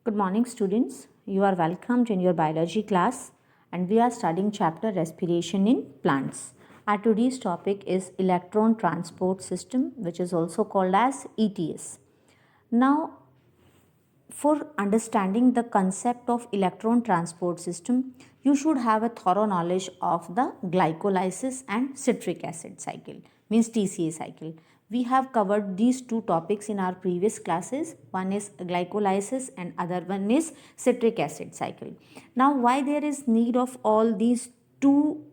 Good morning, students. You are welcomed in your biology class, and we are studying chapter respiration in plants. Our today's topic is electron transport system, which is also called as ETS. Now, for understanding the concept of electron transport system, you should have a thorough knowledge of the glycolysis and citric acid cycle, means TCA cycle. We have covered these two topics in our previous classes. One is glycolysis and other one is citric acid cycle. Now, why there is need of all these two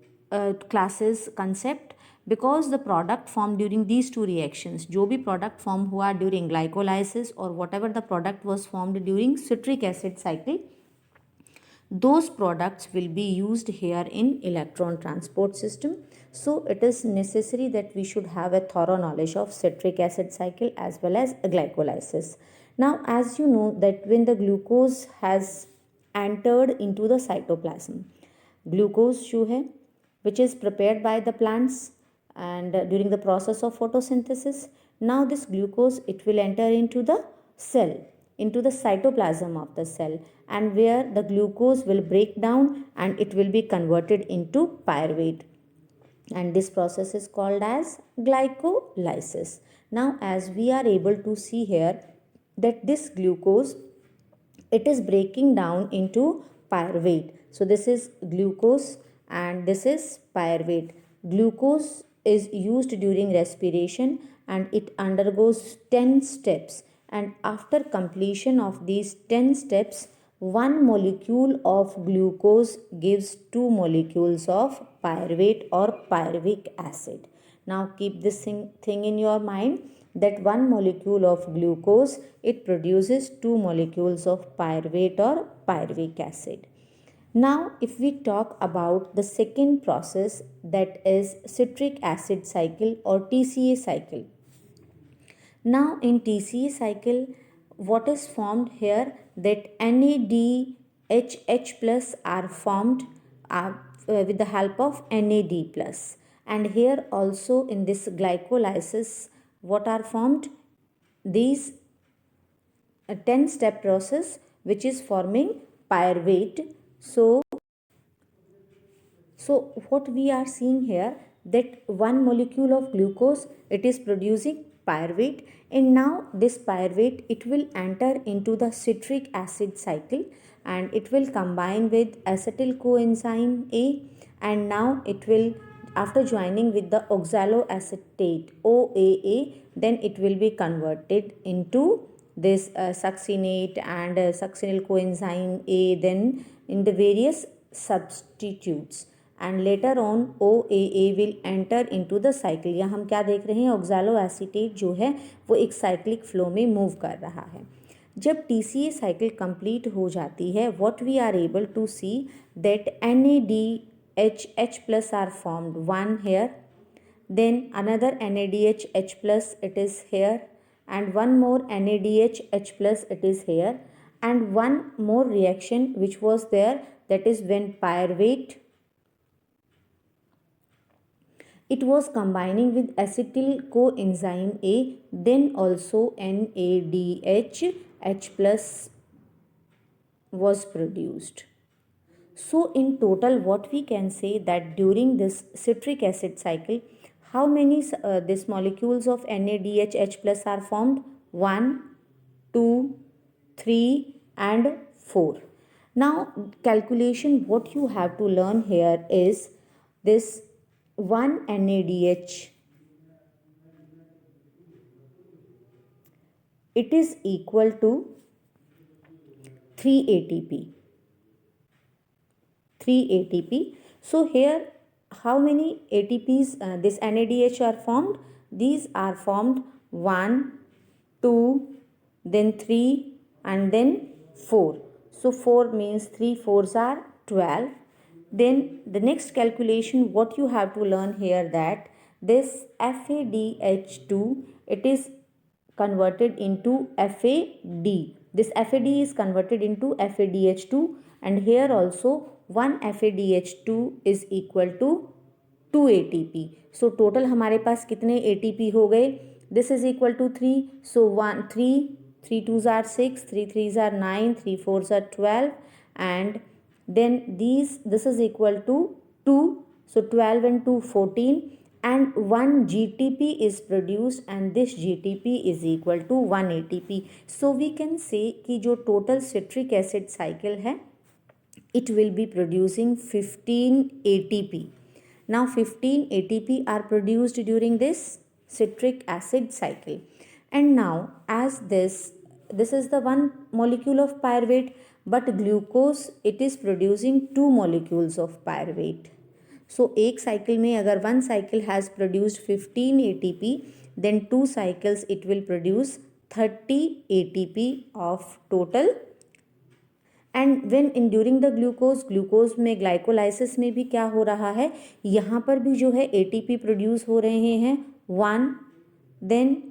classes concept? Because the product formed during these two reactions, जो भी product form हुआ during glycolysis or whatever the product was formed during citric acid cycle, those products will be used here in electron transport system. So it is necessary that we should have a thorough knowledge of citric acid cycle as well as glycolysis. Now, as you know that when the glucose has entered into the cytoplasm, glucose जो है which is prepared by the plants and during the process of photosynthesis, now this glucose, it will enter into the cell, into the cytoplasm of the cell, and where the glucose will break down and it will be converted into pyruvate, and this process is called as glycolysis. Now, as we are able to see here that this glucose, it is breaking down into pyruvate. So this is glucose and this is pyruvate. Glucose is used during respiration and it undergoes 10 steps, and after completion of these 10 steps, one molecule of glucose gives two molecules of pyruvate or pyruvic acid. Now keep this thing in your mind that one molecule of glucose, it produces two molecules of pyruvate or pyruvic acid. Now, if we talk about the second process, that is citric acid cycle or TCA cycle. Now, in TCA cycle, what is formed here, that NADHH plus are formed with the help of NAD plus, and here also in this glycolysis, what are formed? These 10 step process which is forming pyruvate. So what we are seeing here, that one molecule of glucose, it is producing pyruvate, and now this pyruvate, it will enter into the citric acid cycle and it will combine with acetyl coenzyme A, and now it will, after joining with the oxaloacetate OAA, then it will be converted into this succinate and succinyl coenzyme A, then in the various substitutes, and later on OAA will enter into the cycle. यहाँ हम क्या देख रहे हैं, oxaloacetate जो है वो एक cyclic flow में move कर रहा है. जब TCA cycle complete हो जाती है, what we are able to see that NADHH plus are formed, one here, then another NADHH plus it is here, and one more NADHH plus it is here, and one more reaction which was there, that is when pyruvate, it was combining with acetyl coenzyme A, then also NADHH plus was produced. So in total, what we can say that during this citric acid cycle, how many these molecules of NADHH plus are formed? 1, 2, 3 and 4. Now calculation, what you have to learn here is this 1 NADH, it is equal to 3 ATP. 3 ATP. So here how many ATPs this NADH are formed? These are formed 1, 2, then 3 and then 4. So 4 means 3 4s are 12. Then the next calculation, what you have to learn here, that this FADH2, it is converted into FAD. This FAD is converted into FADH2, and here also 1 FADH2 is equal to 2 ATP. So total हमारे पास कितने ATP हो गए? This is equal to 3. So 1 3 3 2s are 6, 3 3s are 9, 3 4s are 12, and then this is equal to 2, so 12 and 2 14, and 1 GTP is produced and this GTP is equal to 1 ATP. So we can say कि जो total citric acid cycle है, it will be producing 15 ATP. Now 15 ATP are produced during this citric acid cycle, and now as this is the one molecule of pyruvate, but glucose it is producing 2 molecules of pyruvate. So एक cycle में अगर one cycle has produced 15 ATP, then 2 cycles it will produce 30 ATP of total. And when in during the glucose में glycolysis में भी क्या हो रहा है, यहाँ पर भी जो है एटीपी प्रोड्यूस हो रहे हैं 1 देन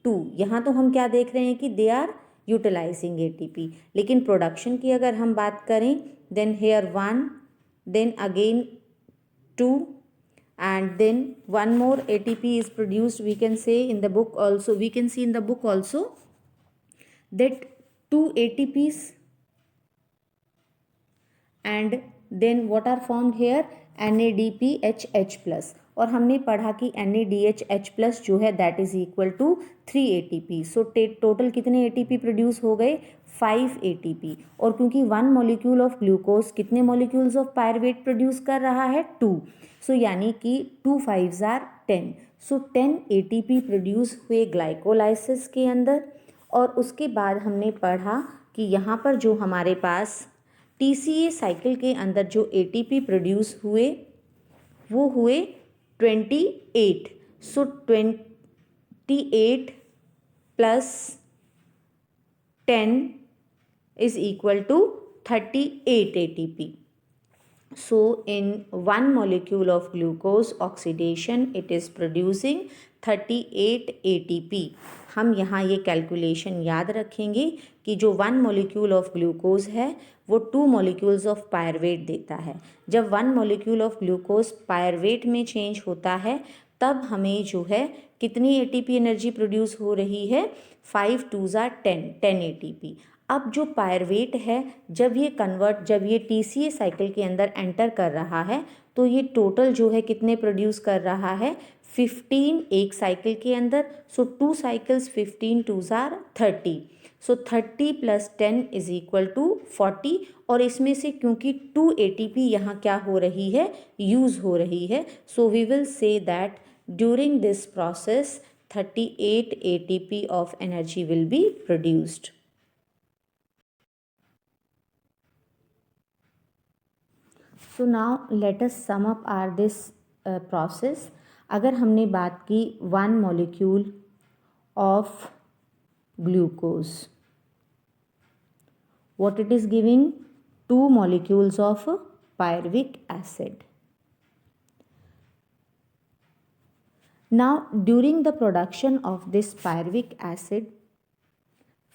2. यहाँ तो हम क्या देख रहे हैं कि दे आर यूटिलाइजिंग एटीपी, लेकिन प्रोडक्शन की अगर हम बात करें then here 1 then again 2 and then one more ATP is produced. We can say in the book also, we can see in the book also that 2 ATPs, and then what are formed here, NADPHH plus, और हमने पढ़ा कि NADHH plus जो है that is equal to 3 ATP. So total कितने ATP produce हो गए, 5 ATP. और क्योंकि 1 मॉलिक्यूल ऑफ ग्लूकोज कितने मॉलिक्यूल्स ऑफ पायरुवेट प्रोड्यूस कर रहा है, 2. सो यानी कि 2 5s are 10. So 10 ATP produce हुए ग्लाइकोलाइसिस के अंदर. और उसके बाद हमने पढ़ा कि यहाँ पर जो हमारे पास TCA साइकिल के अंदर जो ATP प्रोड्यूस हुए वो हुए 28. सो 28 plus 10 is equal to 38 ATP. So in 1 molecule of glucose oxidation it is producing 38 ATP. हम यहाँ ये कैलकुलेशन याद रखेंगे कि जो 1 molecule of glucose है वो 2 molecules of pyruvate देता है. जब 1 molecule of glucose pyruvate में चेंज होता है तब हमें जो है कितनी ATP एनर्जी प्रोड्यूस हो रही है, 5 2s are 10 ATP. अब जो पायरुवेट है जब ये TCA साइकिल के अंदर एंटर कर रहा है तो ये टोटल जो है कितने प्रोड्यूस कर रहा है, 15 एक साइकिल के अंदर. So 2 cycles 15 2s are 30. So 30 plus 10 is equal to 40. और इसमें से क्योंकि 2 ATP यहाँ क्या हो रही है, यूज़ हो रही है, so we will say that during this process 38 ATP of energy will be produced. So now let us sum up our this process. अगर हमने बात की 1 molecule of glucose, what it is giving, 2 molecules of pyruvic acid. Now during the production of this pyruvic acid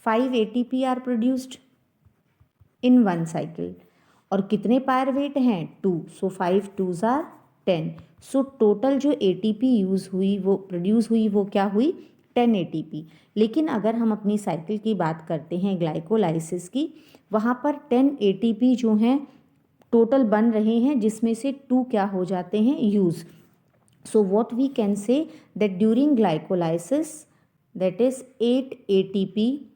5 ATP are produced in 1 cycle. और कितने pyruvate हैं, 2. सो 5 2s are 10. So total जो ATP use हुई वो produce हुई वो क्या हुई, 10 ATP. लेकिन अगर हम अपनी साइकिल की बात करते हैं ग्लाइकोलाइसिस की, वहाँ पर 10 ATP जो हैं टोटल बन रहे हैं जिसमें से 2 क्या हो जाते हैं, use. So what we can say that during glycolysis that is 8 ATP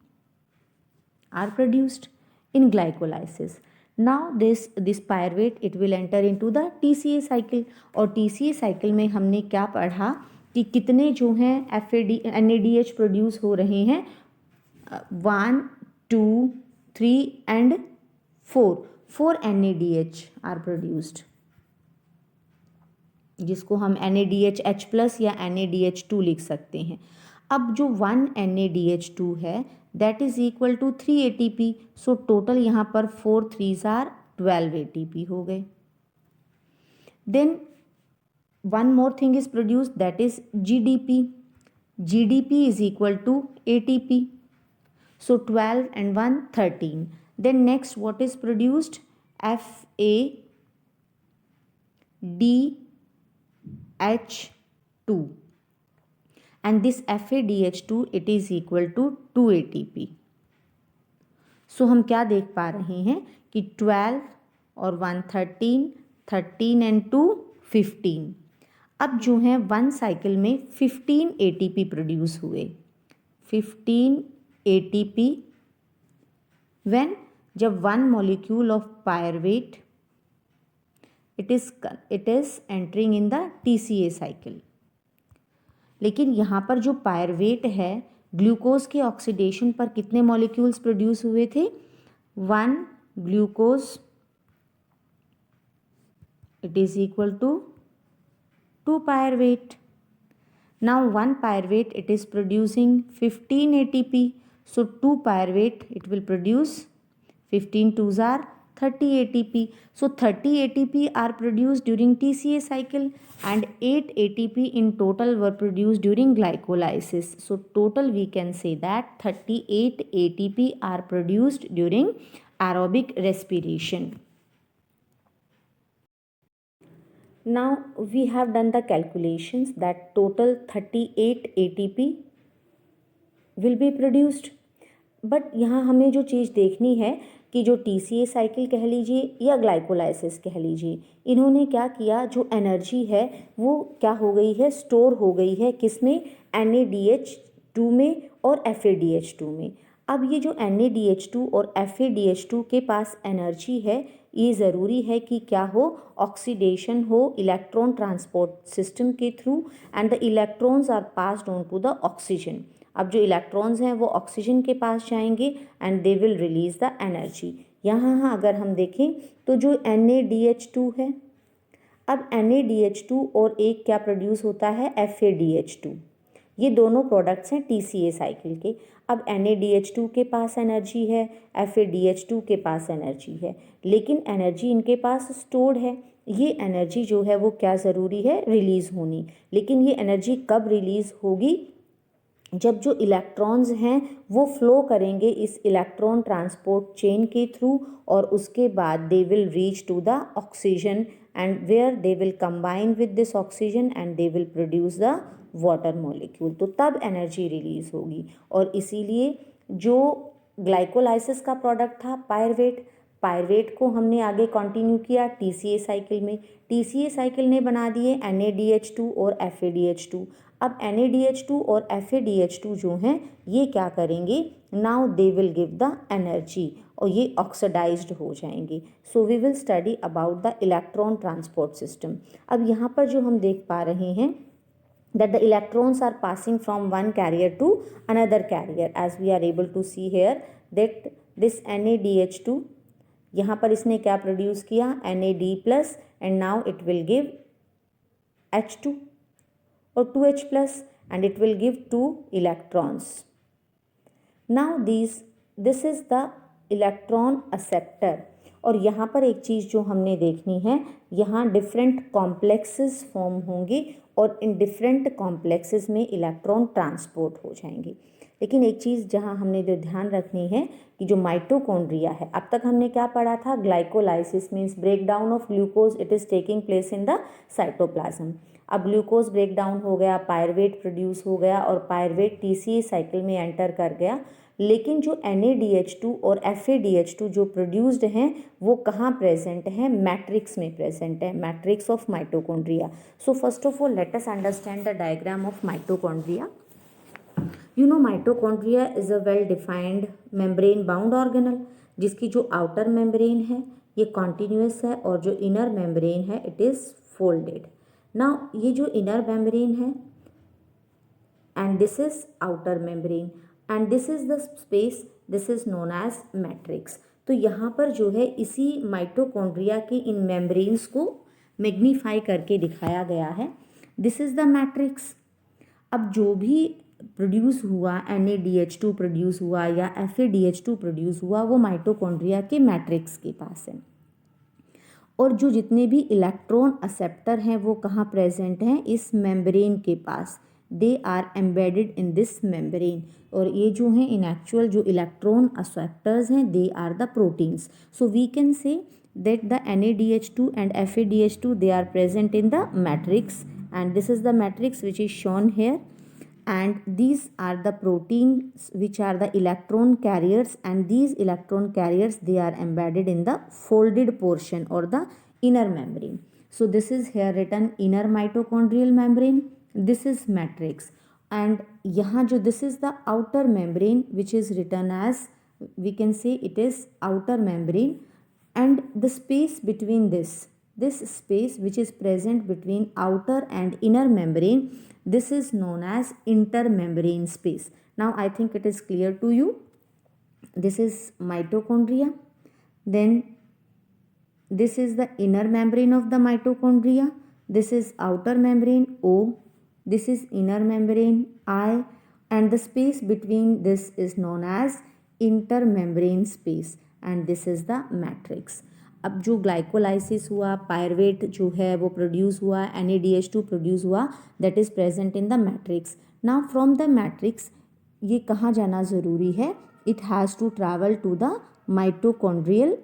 are produced in glycolysis. Now this pyruvate it will enter into the TCA cycle. और TCA cycle में हमने क्या पढ़ा कि कितने जो हैं NADH प्रोड्यूस हो रहे हैं, 1 2 3 and 4 NADH are produced, जिसको हम NADH H+ या NADH2 लिख सकते हैं. अब जो 1 NADH2 है that is equal to 3 ATP. So total यहाँ पर 4 3s are 12 ATP हो गए. Then one more thing is produce that is GDP. GDP is equal to ATP. So 12 and 1 13. Then next what is produced, FADH2, and this FADH2 it is equal to 2 ATP. सो हम क्या देख पा रहे हैं कि 12 और 1 13, 13 एंड 2 15। अब जो है 1 साइकिल में 15 ATP प्रोड्यूस हुए, 15 ATP व्हेन, जब 1 molecule of pyruvate it is entering in the TCA cycle. लेकिन यहाँ पर जो पायरवेट है, ग्लूकोज के ऑक्सीडेशन पर कितने मॉलिक्यूल्स प्रोड्यूस हुए थे? 1 glucose it is equal to 2 pyruvate. Now 1 pyruvate it is producing 15 ATP. So 2 pyruvate it will produce 15 twos are 30 ATP. So 30 ATP are produced during TCA cycle and 8 ATP in total were produced during glycolysis. So total we can say that 38 ATP are produced during aerobic respiration. Now we have done the calculations that total 38 ATP will be produced. But यहाँ हमें जो चीज़ देखनी है कि जो TCA cycle कह लीजिए या ग्लाइकोलाइसिस कह लीजिए, इन्होंने क्या किया, जो एनर्जी है वो क्या हो गई है, स्टोर हो गई है किसमें, NADH2 में और FADH2 में। अब ये जो NADH2 और FADH2 के पास एनर्जी है, ये ज़रूरी है कि क्या हो, ऑक्सीडेशन हो इलेक्ट्रॉन ट्रांसपोर्ट सिस्टम के through and the electrons are passed on to the oxygen. अब जो इलेक्ट्रॉन्स हैं वो ऑक्सीजन के पास जाएंगे and they will release the energy. यहाँ अगर हम देखें तो जो NADH2 है, अब NADH2 और एक क्या प्रोड्यूस होता है, FADH2। ये दोनों प्रोडक्ट्स हैं TCA साइकिल के। अब NADH2 के पास एनर्जी है, FADH2 के पास एनर्जी है, लेकिन एनर्जी इनके पास स्टोर्ड है। ये एनर्जी जो है वो क्या ज़रूरी है, रिलीज़ होनी। लेकिन ये एनर्जी कब रिलीज़ होगी, जब जो इलेक्ट्रॉन्स हैं वो फ्लो करेंगे इस इलेक्ट्रॉन ट्रांसपोर्ट चेन के थ्रू और उसके बाद they will reach to the oxygen and where they will combine with this oxygen and they will produce the water molecule. तो तब एनर्जी रिलीज होगी। और इसीलिए जो ग्लाइकोलाइसिस का प्रोडक्ट था पायरवेट को हमने आगे कंटिन्यू किया TCA साइकिल में। TCA साइकिल ने बना दिए NADH2 और FADH2। अब NADH2 और FADH2 जो हैं ये क्या करेंगे, now they will give the energy और ये ऑक्सीडाइज्ड हो जाएंगे। So we will study about the electron transport system. अब यहाँ पर जो हम देख पा रहे हैं that the electrons are passing from one carrier to another carrier, as we are able to see here that this NADH2 यहाँ पर इसने क्या प्रोड्यूस किया, NAD plus and now it will give H2 और 2H plus and it will give 2 electrons. Now this is the electron acceptor. और यहाँ पर एक चीज़ जो हमने देखनी है, यहाँ डिफरेंट कॉम्प्लेक्सेस फॉर्म होंगे और इन डिफरेंट कॉम्प्लेक्सेस में इलेक्ट्रॉन ट्रांसपोर्ट हो जाएंगे। लेकिन एक चीज़ जहाँ हमने जो ध्यान रखनी है कि जो माइटोकॉन्ड्रिया है, अब तक हमने क्या पढ़ा था, glycolysis means break down of glucose it is taking place in the cytoplasm. अब ग्लूकोज ब्रेक डाउन हो गया, पायरवेट प्रोड्यूस हो गया और पायरवेट TCA साइकिल में एंटर कर गया। लेकिन जो NADH2 और FADH2 जो प्रोड्यूस्ड हैं वो कहाँ प्रेजेंट हैं, मैट्रिक्स में प्रेजेंट है, matrix of mitochondria. So first of all let us understand the diagram of mitochondria. You know mitochondria is a well defined membrane bound organelle, जिसकी जो आउटर मेम्ब्रेन है ये कॉन्टिन्यूस है और जो इनर मेम्ब्रेन है इट इज़ फोल्डेड। नाउ ये जो इनर मेम्ब्रेन है and this is outer membrane and this is the space, this is known as matrix. तो यहाँ पर जो है इसी माइटोकॉन्ड्रिया के इन मेम्ब्रेन्स को मैग्नीफाई करके दिखाया गया है। This is the matrix. अब जो भी प्रोड्यूस हुआ, NADH2 प्रोड्यूस हुआ या FADH2 प्रोड्यूस हुआ, वो माइटोकॉन्ड्रिया के मैट्रिक्स के पास है। और जो जितने भी इलेक्ट्रॉन एक्सेप्टर हैं वो कहाँ प्रेजेंट हैं, इस मेम्ब्रेन के पास, they are embedded in this membrane. और ये जो हैं इन एक्चुअल जो इलेक्ट्रॉन एक्सेप्टर्स हैं they are the proteins. So we can say that the NADH2 and FADH2 they are present in the matrix and this is the matrix which is shown here. and these are the proteins which are the electron carriers, and these electron carriers, they are embedded in the folded portion or the inner membrane. So this is here written inner mitochondrial membrane, this is matrix, and यहाँ जो this is the outer membrane which is written as, we can say it is outer membrane, and the space between this space which is present between outer and inner membrane, this is known as intermembrane space. Now I think it is clear to you. This is mitochondria, then this is the inner membrane of the mitochondria, this is outer membrane O, this is inner membrane I, and the space between this is known as intermembrane space, and this is the matrix. अब जो glycolysis हुआ, pyruvate जो है वो produce हुआ, NADH2 produce हुआ, that is present in the matrix. Now from the matrix ये कहाँ जाना ज़रूरी है? It has to travel to the mitochondrial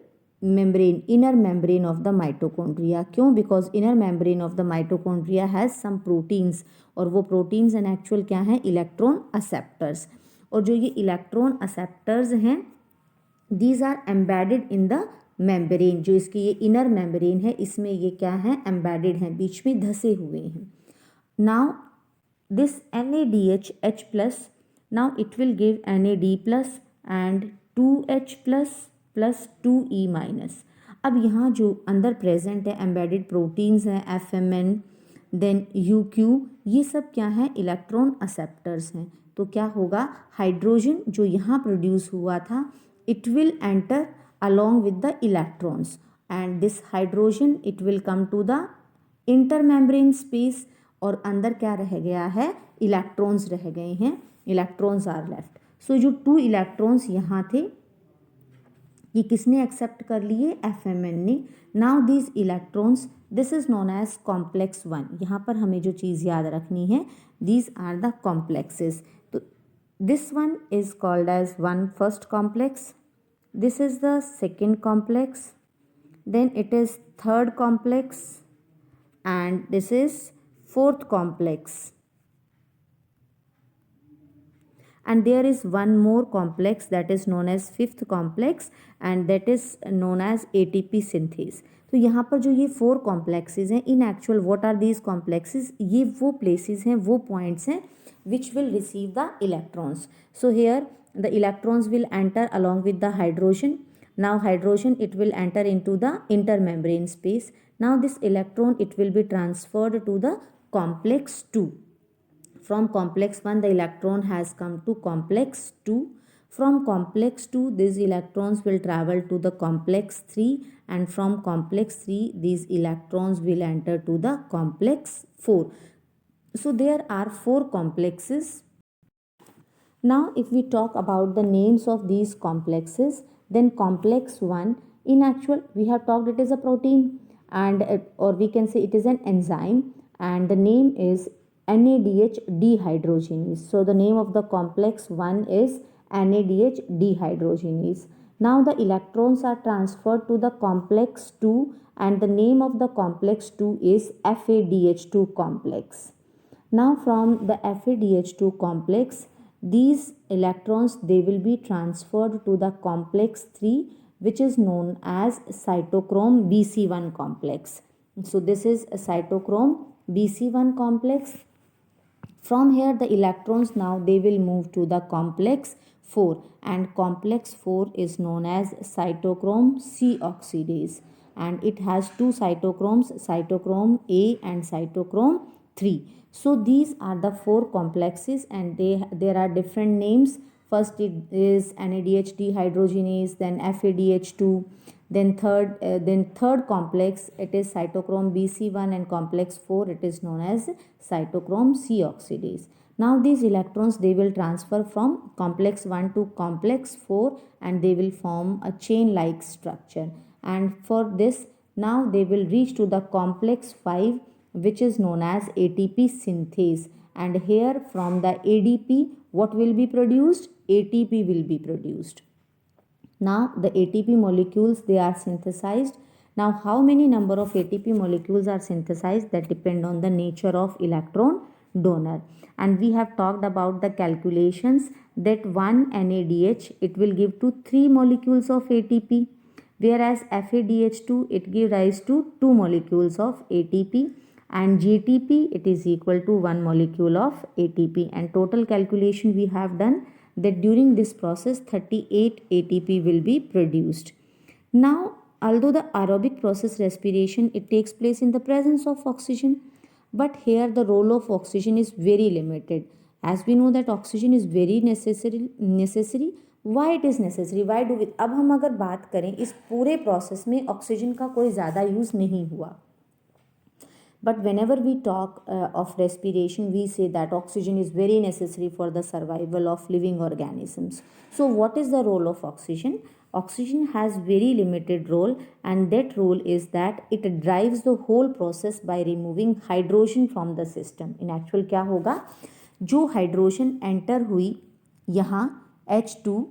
membrane, inner membrane of the mitochondria. क्यों? Because inner membrane of the mitochondria has some proteins, और वो proteins and actual क्या हैं? Electron acceptors. और जो ये इलेक्ट्रॉन acceptors हैं, these are embedded in the membrane. जो इसकी ये inner membrane है, इसमें ये क्या है? embedded हैं, बीच में धसे हुए हैं. Now this NADH H plus, now it will give NAD plus and 2H plus plus 2E minus. अब यहाँ जो अंदर प्रेजेंट है एम्बेडेड प्रोटीन्स हैं, FMN, देन UQ, ये सब क्या है? इलेक्ट्रॉन एक्सेप्टर्स हैं. तो क्या होगा? हाइड्रोजन जो यहाँ प्रोड्यूस हुआ था, it will enter along with the electrons, and this hydrogen it will come to the intermembrane space, और अंदर क्या रह गया है? इलेक्ट्रॉन्स रह गए हैं, इलेक्ट्रॉन्स आर लेफ्ट. सो जो 2 इलेक्ट्रॉन्स यहाँ थे, ये किसने एक्सेप्ट कर लिए? FMN ने. Now these electrons, this is known as complex 1. यहाँ पर हमें जो चीज़ याद रखनी है, दीज आर द कॉम्प्लेक्सेस. तो this one is called as one first complex, this is the second complex, then it is third complex, and this is fourth complex. And there is one more complex that is known as fifth complex, and that is known as ATP synthase. तो यहाँ पर जो ये 4 complexes हैं, in actual what are these complexes? ये वो places हैं, वो points हैं which will receive the electrons. So here the electrons will enter along with the hydrogen. Now hydrogen it will enter into the intermembrane space. Now this electron it will be transferred to the complex 2. From complex 1 the electron has come to complex 2. From complex 2 these electrons will travel to the complex 3, and from complex 3 these electrons will enter to the complex 4. So there are 4 complexes. Now if we talk about the names of these complexes, then complex 1, in actual we have talked it is a protein, and or we can say it is an enzyme, and the name is NADH dehydrogenase. So the name of the complex 1 is NADH dehydrogenase. Now the electrons are transferred to the complex 2, and the name of the complex 2 is FADH2 complex. Now from the FADH2 complex, these electrons they will be transferred to the complex 3, which is known as cytochrome BC1 complex. So this is a cytochrome BC1 complex. From here the electrons now they will move to the complex 4, and complex 4 is known as cytochrome C oxidase, and it has 2 cytochromes, cytochrome A and cytochrome 3. So these are the 4 complexes, and there are different names. First it is NADH dehydrogenase, then FADH2, then third complex it is cytochrome BC1, and complex 4 it is known as cytochrome C oxidase. Now these electrons they will transfer from complex 1 to complex 4, and they will form a chain like structure, and for this now they will reach to the complex 5, which is known as ATP synthase, and here from the ADP what will be produced? ATP will be produced. Now the ATP molecules they are synthesized. Now how many number of ATP molecules are synthesized? That depend on the nature of electron donor. And we have talked about the calculations that one NADH, it will give to 3 molecules of ATP, whereas FADH2, it gives rise to 2 molecules of ATP, and GTP, it is equal to 1 molecule of ATP. And total calculation we have done that during this process 38 ATP will be produced. Now, although the aerobic process respiration, it takes place in the presence of oxygen, but here the role of oxygen is very limited. As we know that oxygen is very necessary. Why it is necessary? Why do we? अब हम अगर बात करें इस पूरे process में oxygen का कोई ज़्यादा यूज़ नहीं हुआ. But whenever we talk of respiration, we say that oxygen is very necessary for the survival of living organisms. So what is the role of oxygen? Oxygen has very limited role, and that role is that it drives the whole process by removing hydrogen from the system. In actual क्या होगा, जो hydrogen enter हुई यहाँ H2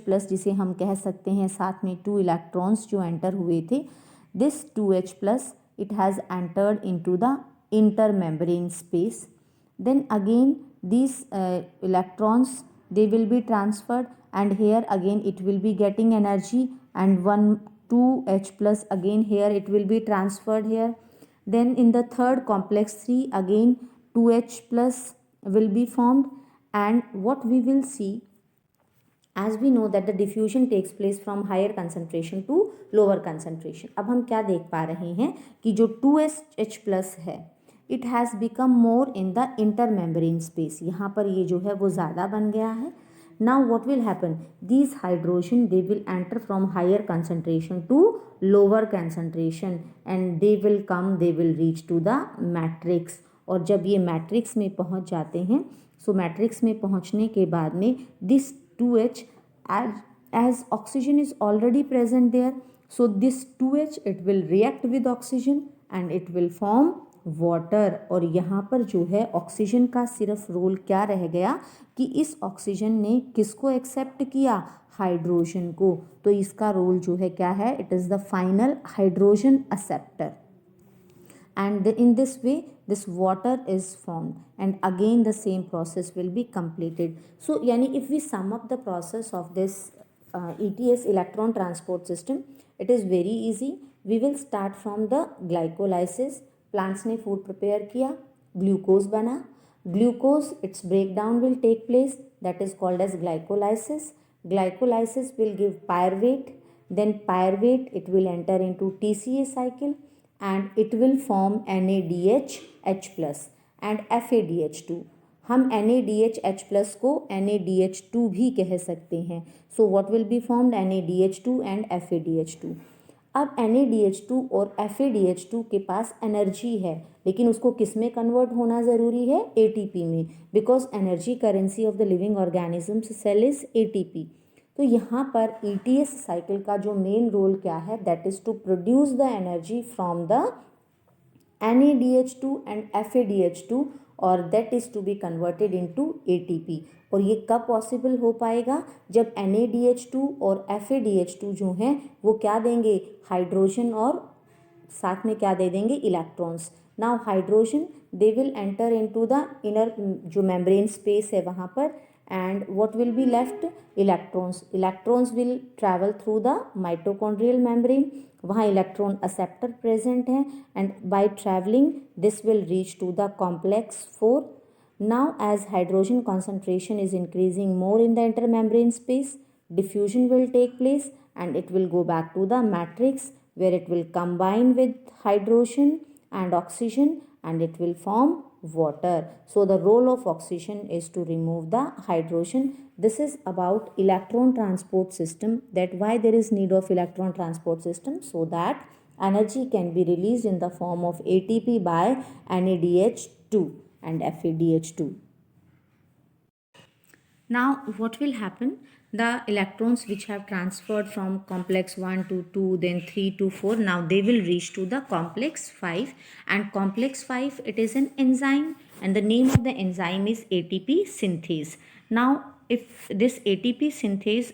plus जिसे हम कह सकते हैं, साथ में 2 इलेक्ट्रॉन्स जो एंटर हुए थे, this 2H plus it has entered into the intermembrane space. Then again these electrons, they will be transferred, and here again it will be getting energy, and 2H plus again here it will be transferred here. Then in the third complex 3 again 2H plus will be formed, and what we will see, as we know that the diffusion takes place from higher concentration to lower concentration. अब हम क्या देख पा रहे हैं कि जो 2H plus है, it has become more in the intermembrane space. यहाँ पर ये जो है वो ज़्यादा बन गया है. Now what will happen? These hydrogen, they will enter from higher concentration to lower concentration, and they will reach to the matrix. और जब ये मैट्रिक्स में पहुँच जाते हैं, सो मैट्रिक्स में पहुँचने के बाद में this 2H, as oxygen is already present there, so this 2H it will react with oxygen and it will form water. और यहाँ पर जो है ऑक्सीजन का सिर्फ रोल क्या रह गया कि इस ऑक्सीजन ने किसको एक्सेप्ट किया, हाइड्रोजन को. तो इसका रोल जो है क्या है, it is the final hydrogen acceptor. And in this way this water is formed, and again the same process will be completed. So yani if we sum up the process of this ETS, electron transport system, it is very easy. We will start from the glycolysis. Plants ने food prepare किया, glucose बना, glucose its breakdown will take place, that is called as glycolysis. Glycolysis will give pyruvate, then pyruvate it will enter into TCA cycle, and it will form NADH H plus and FADH2. हम NADH H+ को NADH2 भी कह सकते हैं. So what will be formed, NADH2 and FADH2. अब NADH2 और FADH2 के पास energy है, लेकिन उसको किस में कन्वर्ट होना ज़रूरी है, ATP में, because energy currency of the living organisms cell is ATP. तो यहाँ पर ETS साइकिल का जो मेन रोल क्या है, that is to produce the energy from the NADH2 and FADH2, और that is to be converted into ATP. और ये कब पॉसिबल हो पाएगा, जब NADH2 और FADH2 जो हैं वो क्या देंगे, हाइड्रोजन, और साथ में क्या दे देंगे, electrons. Now hydrogen they will enter into the inner जो मेम्ब्रेन स्पेस है वहाँ पर, and what will be left, electrons will travel through the mitochondrial membrane. वहाँ इलेक्ट्रॉन एक्सेप्टर प्रेजेंट हैं, and by traveling this will reach to the complex 4. Now as hydrogen concentration is increasing more in the intermembrane space, diffusion will take place and it will go back to the matrix, where it will combine with hydrogen and oxygen and it will form water. So the role of oxygen is to remove the hydrogen. This is about electron transport system, that why there is need of electron transport system, so that energy can be released in the form of ATP by NADH2 and FADH2. Now what will happen, the electrons which have transferred from complex 1 to 2, then 3 to 4, now they will reach to the complex 5, and complex 5 it is an enzyme, and the name of the enzyme is ATP synthase. Now if this ATP synthase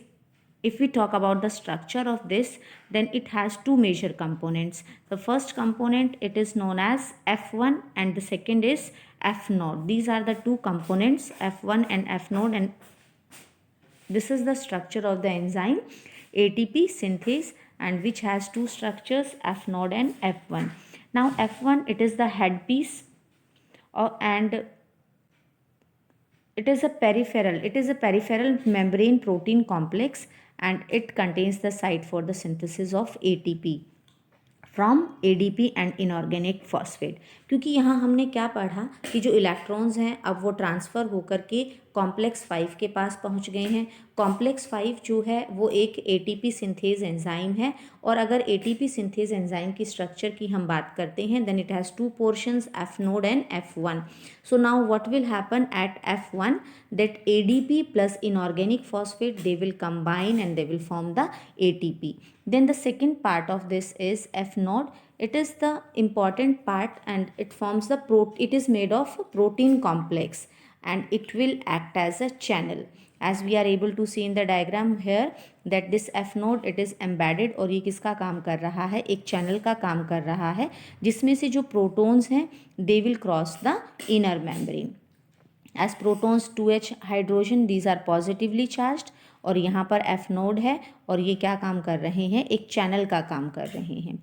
If we talk about the structure of this, then it has two major components. The first component, it is known as F1, and the second is F node. These are the two components, F1 and F node, and this is the structure of the enzyme ATP synthase, and which has two structures, F node and F1. Now F1, it is the headpiece, and it is a peripheral membrane protein complex, and it contains the site for the synthesis of ATP from ADP and inorganic phosphate. क्योंकि यहाँ हमने क्या पढ़ा कि जो electrons हैं अब वो ट्रांसफ़र होकर के कॉम्प्लेक्स 5 के पास पहुँच गए हैं। कॉम्प्लेक्स 5 जो है वो एक ATP सिंथेज एंजाइम है, और अगर ATP सिंथेज एंजाइम की स्ट्रक्चर की हम बात करते हैं, then it has two portions, F node and F1. So now what will happen at F1, that ADP plus inorganic phosphate, they will combine and they will form the ATP. Then the second part of this is F node. It is the important part, and it forms the it is made of protein complex, and it will act as a channel. As we are able to see in the diagram here, that this F node, it is embedded, और ये किसका काम कर रहा है, एक channel का काम कर रहा है, जिसमें से जो प्रोटॉन्स हैं they will cross the inner membrane. As protons 2H hydrogen, these are positively charged, और यहाँ पर F node है, और ये क्या काम कर रहे हैं, एक चैनल का काम कर रहे हैं.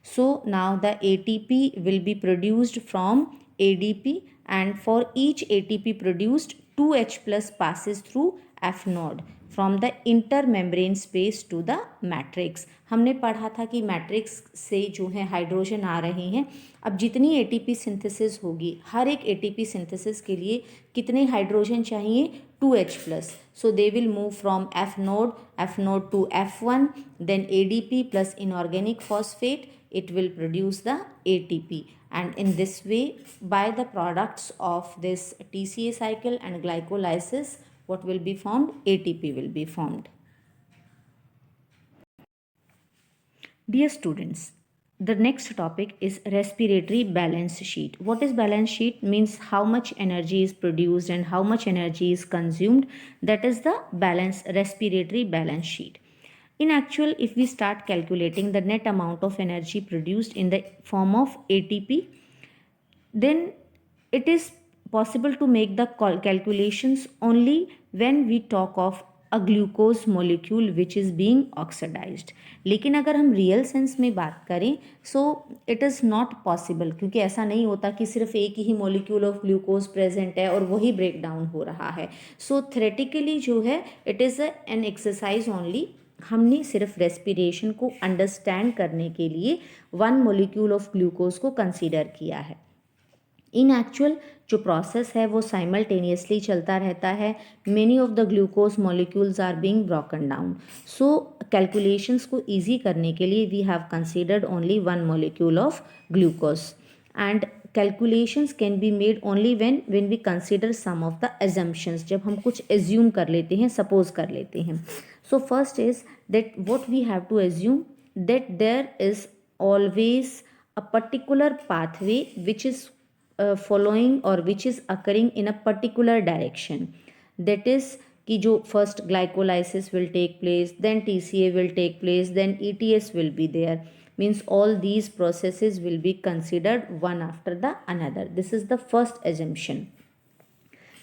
So now the ATP will be produced from ADP, and for each ATP produced 2H plus passes through F node from the intermembrane space to the matrix. हमने पढ़ा था कि मैट्रिक्स से जो है हाइड्रोजन आ रहे हैं. अब जितनी ATP सिंथेसिस होगी, हर एक ATP सिंथेसिस के लिए कितने हाइड्रोजन चाहिए, 2H plus. So they will move from F node to F1, then ADP plus inorganic phosphate, it will produce the ATP. And in this way, by the products of this TCA cycle and glycolysis, what will be formed, ATP will be formed. Dear students, the next topic is respiratory balance sheet. What is balance sheet? Means how much energy is produced and how much energy is consumed. That is the respiratory balance sheet. In actual, if we start calculating the net amount of energy produced in the form of ATP, then it is possible to make the calculations only when we talk of a glucose molecule which is being oxidized. लेकिन अगर हम real sense में बात करें, so it is not possible, क्योंकि ऐसा नहीं होता कि सिर्फ एक ही मॉलिक्यूल ऑफ ग्लूकोज प्रेजेंट है और वही ब्रेक डाउन हो रहा है. सो थ्योरेटिकली जो है it is an exercise only. हमने सिर्फ रेस्पिरेशन को अंडरस्टैंड करने के लिए वन मॉलिक्यूल ऑफ ग्लूकोज को कंसीडर किया है. इन एक्चुअल जो प्रोसेस है वो साइमल्टेनियसली चलता रहता है. Many of the glucose molecules are being broken down. So calculations को ईजी करने के लिए we have considered only one molecule of glucose, and calculations can be made only when we consider some of the assumptions. जब हम कुछ assume कर लेते हैं, सपोज कर लेते हैं. So first is that what we have to assume, that there is always a particular pathway which is following or which is occurring in a particular direction. That is कि जो first glycolysis will take place, then TCA will take place, then ETS will be there. Means all these processes will be considered one after the another. This is the first assumption.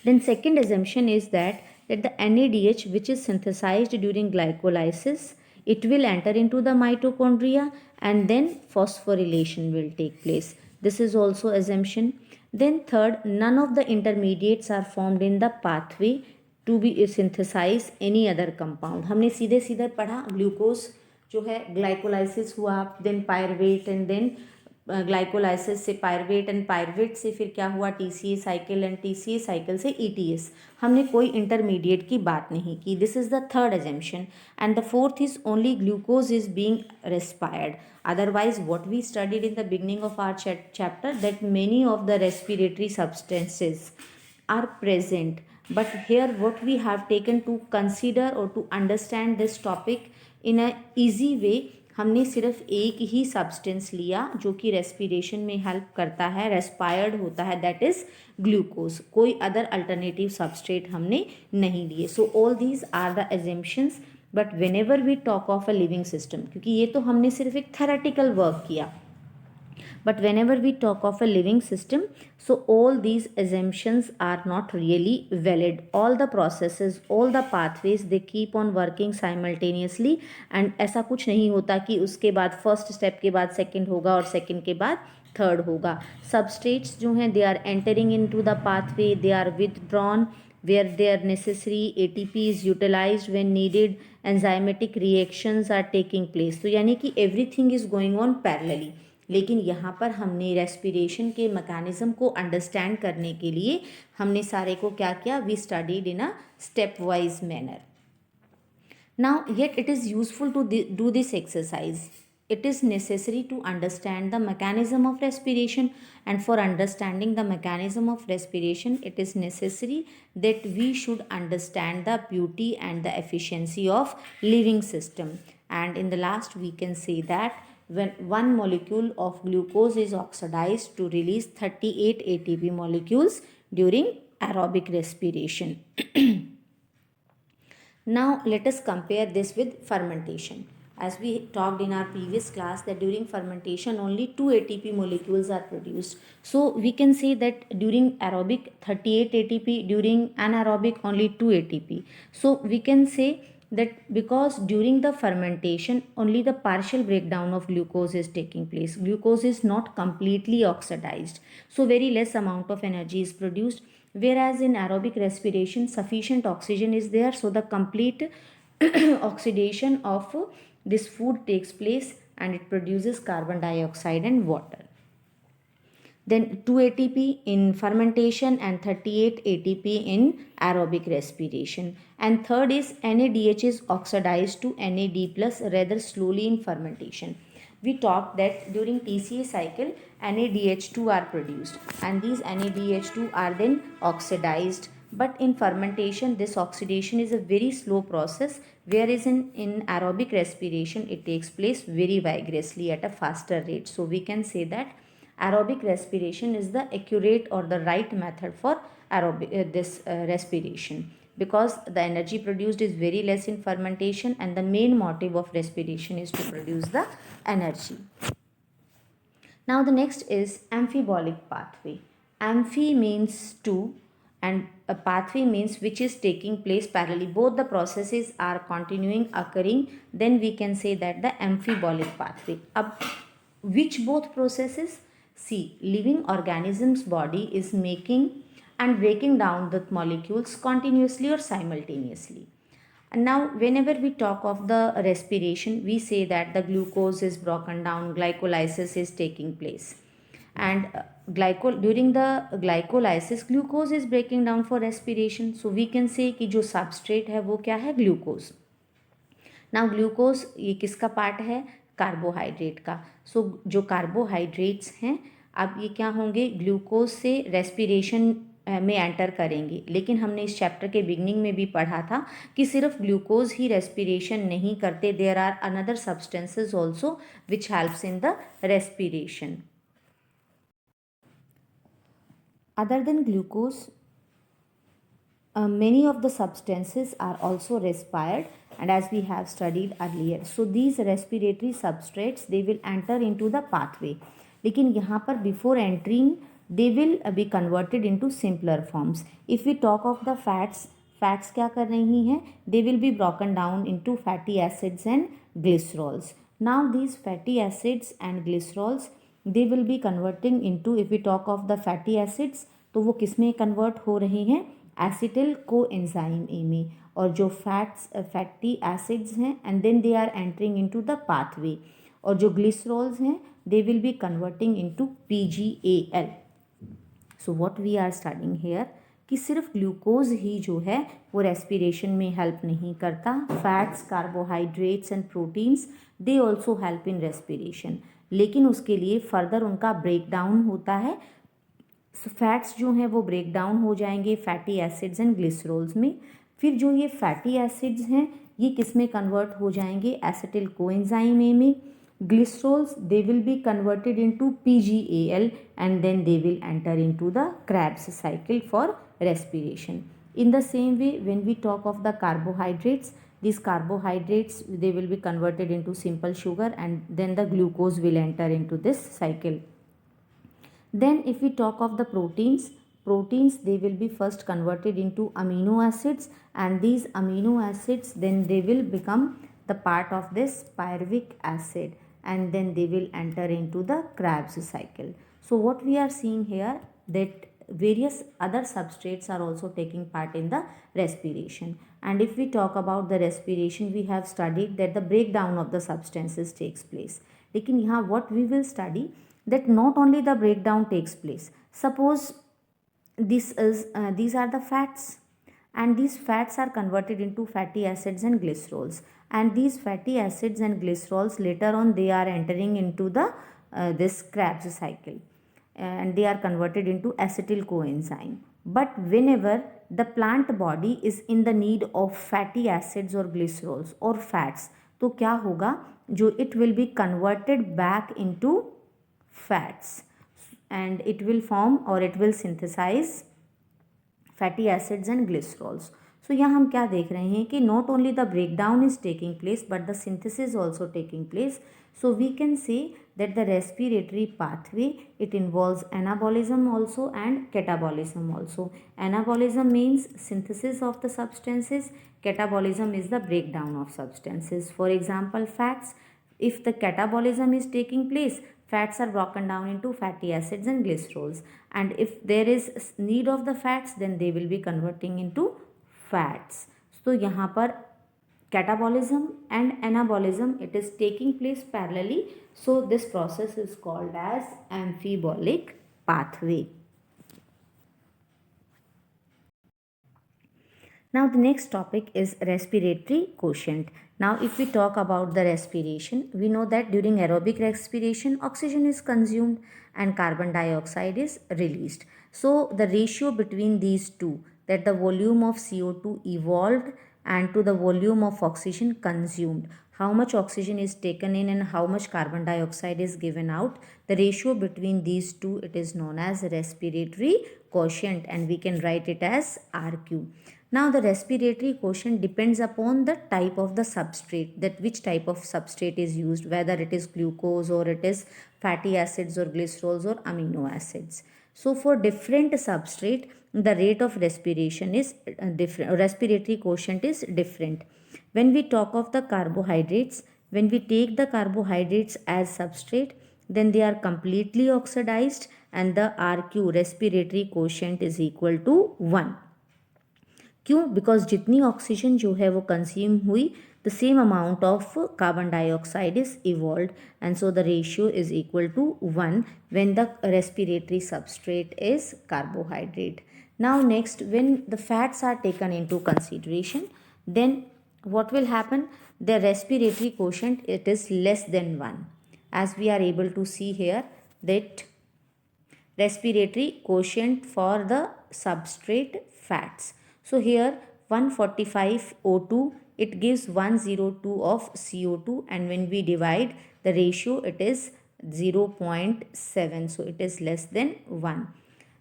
Then second assumption is that the NADH which is synthesized during glycolysis, it will enter into the mitochondria, and then phosphorylation will take place. This is also assumption. Then third, none of the intermediates are formed in the pathway to be synthesize any other compound. हमने सीधे सीधे पढ़ा glucose जो है glycolysis हुआ, then pyruvate, and then glycolysis से pyruvate, and pyruvate से फिर क्या हुआ, TCA cycle, and TCA cycle से ETS. हमने कोई इंटरमीडिएट की बात नहीं की. This is the third assumption. And the fourth is only glucose is being respired. Otherwise, what we studied in the beginning of our chapter, that many of the respiratory substances are present, but here what we have taken to consider or to understand this topic in a easy way, हमने सिर्फ एक ही substance लिया जो कि respiration में help करता है, respired होता है, दैट इज़ ग्लूकोज. कोई अदर अल्टरनेटिव सबस्ट्रेट हमने नहीं लिए. So all these are the assumptions but whenever we talk of a living system, क्योंकि ये तो हमने सिर्फ एक थेरेटिकल वर्क किया, but whenever we talk of a living system, so all these assumptions are not really valid. All the processes, all the pathways, they keep on working simultaneously, and ऐसा कुछ नहीं होता कि उसके बाद फर्स्ट स्टेप के बाद सेकंड होगा और सेकंड के बाद थर्ड होगा. सबस्टेट्स जो हैं they are entering into the pathway, they are withdrawn where they are necessary, ATP is utilized when needed, enzymatic reactions are taking place. तो यानी कि everything is going on parallelly. लेकिन यहाँ पर हमने रेस्पिरेशन के मैकेनिज्म को अंडरस्टैंड करने के लिए हमने सारे को क्या किया, we studied in a stepwise manner. Now yet it is useful to do this exercise. It is necessary to understand the mechanism of respiration, and for understanding the mechanism of respiration, it is necessary that we should understand the beauty and the efficiency of living system. And in the last we can say that when one molecule of glucose is oxidized to release 38 ATP molecules during aerobic respiration. Now let us compare this with fermentation. As we talked in our previous class that during fermentation only 2 ATP molecules are produced. So we can say that during aerobic 38 ATP, during anaerobic only 2 ATP. So we can say that because during the fermentation only the partial breakdown of glucose is taking place. Glucose is not completely oxidized. So very less amount of energy is produced. Whereas in aerobic respiration sufficient oxygen is there, so the complete oxidation of this food takes place and it produces carbon dioxide and water. Then 2 ATP in fermentation and 38 ATP in aerobic respiration. And third is NADH is oxidized to NAD plus rather slowly in fermentation. We talked that during TCA cycle NADH2 are produced and these NADH2 are then oxidized. But in fermentation this oxidation is a very slow process, whereas in aerobic respiration it takes place very vigorously at a faster rate. So we can say that aerobic respiration is the accurate or the right method for aerobic respiration, because the energy produced is very less in fermentation and the main motive of respiration is to produce the energy. Now the next is amphibolic pathway. Amphi means two and a pathway means which is taking place parallelly. Both the processes are continuing occurring, then we can say that the amphibolic pathway. Which both processes? See, living organism's body is making and breaking down the molecules continuously or simultaneously. And now whenever we talk of the respiration, we say that the glucose is broken down, glycolysis is taking place. And during the glycolysis glucose is breaking down for respiration. So we can say कि जो substrate है वो क्या है, glucose. Now glucose ये किसका part है, carbohydrate का. सो जो कार्बोहाइड्रेट्स हैं अब ये क्या होंगे, ग्लूकोज से रेस्पिरेशन में एंटर करेंगे. लेकिन हमने इस चैप्टर के बिगनिंग में भी पढ़ा था कि सिर्फ ग्लूकोज ही रेस्पिरेशन नहीं करते, there are another substances also which helps in the respiration. Other than glucose, many of the substances are also respired, and as we have studied earlier, so these respiratory substrates they will enter into the pathway. लेकिन यहाँ पर before entering they will be converted into simpler forms. If we talk of the fats क्या कर रही हैं, they will be broken down into fatty acids and glycerols. Now these fatty acids and glycerols they will be converting into, if we talk of the fatty acids तो वो किस में convert हो रहे हैं, एसिटिल कोएंजाइम ए में. और जो फैटी एसिड्स हैं and then they are entering into the pathway, और जो ग्लिसरॉल्स हैं they will be converting into PGAL. So what we are studying here कि सिर्फ ग्लूकोज ही जो है वो रेस्पिरेशन में हेल्प नहीं करता, fats, carbohydrates and proteins they also help in respiration. लेकिन उसके लिए फर्दर उनका ब्रेक डाउन होता है. फैट्स जो हैं वो ब्रेक डाउन हो जाएंगे फैटी एसिड्स एंड ग्लिसरॉल्स में. फिर जो ये फैटी एसिड्स हैं ये किस में कन्वर्ट हो जाएंगे, एसिटिल कोएंजाइम ए में. Glycerols they will B converted into PGAL and then they will enter into the Krebs cycle for respiration. In the same way when we talk of the carbohydrates, these carbohydrates, they will be converted into simple sugar, and then the glucose will enter into this cycle. Then if we talk of the proteins they will be first converted into amino acids, and these amino acids then they will become the part of this pyruvic acid, and then they will enter into the Krebs cycle. So what we are seeing here, that various other substrates are also taking part in the respiration. And if we talk about the respiration, we have studied that the breakdown of the substances takes place. लेकिन यहाँ what we will study, that not only the breakdown takes place. Suppose these are the fats, and these fats are converted into fatty acids and glycerols, and these fatty acids and glycerols later on they are entering into the this Krebs cycle, and they are converted into acetyl coenzyme. But whenever the plant body is in the need of fatty acids or glycerols or fats, तो क्या होगा, जो it will be converted back into fats, and it will form or it will synthesize fatty acids and glycerols. So यहाँ हम क्या देख रहे हैं कि not only the breakdown is taking place but the synthesis also taking place. So we can say that the respiratory pathway, it involves anabolism also and catabolism also. Anabolism means synthesis of the substances, catabolism is the breakdown of substances. For example, fats, if the catabolism is taking place, fats are broken down into fatty acids and glycerols, and if there is need of the fats, then they will be converting into fats. So यहाँ पर catabolism and anabolism, it is taking place parallelly, so this process is called as amphibolic pathway. Now the next topic is respiratory quotient. Now if we talk about the respiration, we know that during aerobic respiration oxygen is consumed and carbon dioxide is released. So the ratio between these two, that the volume of CO2 evolved and to the volume of oxygen consumed, how much oxygen is taken in and how much carbon dioxide is given out, the ratio between these two, it is known as respiratory quotient, and we can write it as RQ. Now the respiratory quotient depends upon the type of the substrate, that which type of substrate is used, whether it is glucose or it is fatty acids or glycerols or amino acids. So for different substrate, the rate of respiration is different, respiratory quotient is different. When we talk of the carbohydrates, when we take the carbohydrates as substrate, then they are completely oxidized and the RQ, respiratory quotient, is equal to 1. क्यों? Because जितनी oxygen जो है वो consume हुई, the same amount of carbon dioxide is evolve, and so the ratio is equal to 1 when the respiratory substrate is carbohydrate. Now next, when the fats are taken into consideration, then what will happen, the respiratory quotient, it is less than 1, as we are able to see here that respiratory quotient for the substrate fats. So here 145 O2, it gives 102 of CO2, and when we divide the ratio, it is 0.7, so it is less than 1.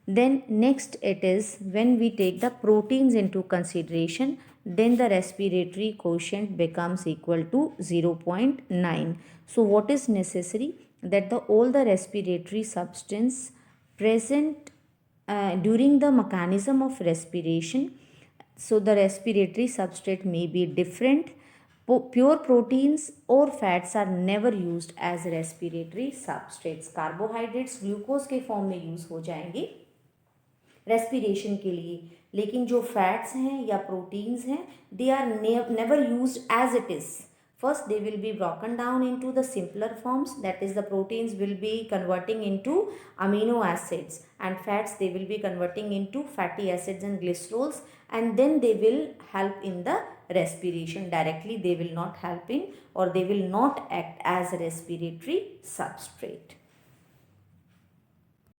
Then next it is when we take the proteins into consideration, then the respiratory quotient becomes equal to 0.9. So what is necessary, that all the respiratory substance present during the mechanism of respiration, so the respiratory substrate may be different. Pure proteins or fats are never used as respiratory substrates. Carbohydrates glucose के form में use हो जाएंगे respiration के लिए, लेकिन जो fats हैं या प्रोटीन्स हैं, they are never used as it is. First they will be broken down into the simpler forms, that is the proteins will be converting into amino acids, and fats they will be converting into fatty acids and glycerols, and then they will help in the respiration. Directly they will not help in, or they will not act as a respiratory substrate.